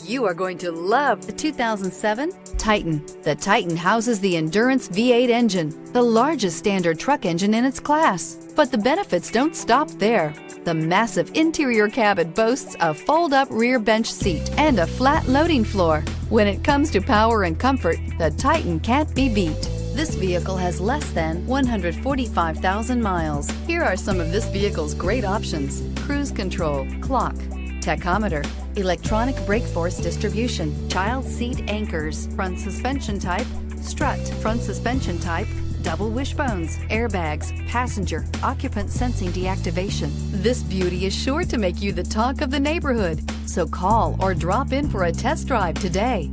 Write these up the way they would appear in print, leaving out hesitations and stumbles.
You are going to love the 2007 Titan. The Titan houses the Endurance V8 engine, the largest standard truck engine in its class. But the benefits don't stop there. The massive interior cabin boasts a fold-up rear bench seat and a flat loading floor. When it comes to power and comfort, the Titan can't be beat. This vehicle has less than 145,000 miles. Here are some of this vehicle's great options: cruise control, clock, tachometer, electronic brake force distribution, child seat anchors, front suspension type, strut, front suspension type, double wishbones, airbags, passenger, occupant sensing deactivation. This beauty is sure to make you the talk of the neighborhood. So call or drop in for a test drive today.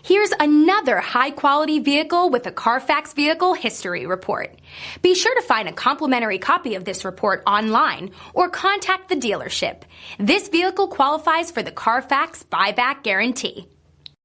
Here's another high-quality vehicle with a Carfax Vehicle History Report. Be sure to find a complimentary copy of this report online or contact the dealership. This vehicle qualifies for the Carfax Buyback Guarantee.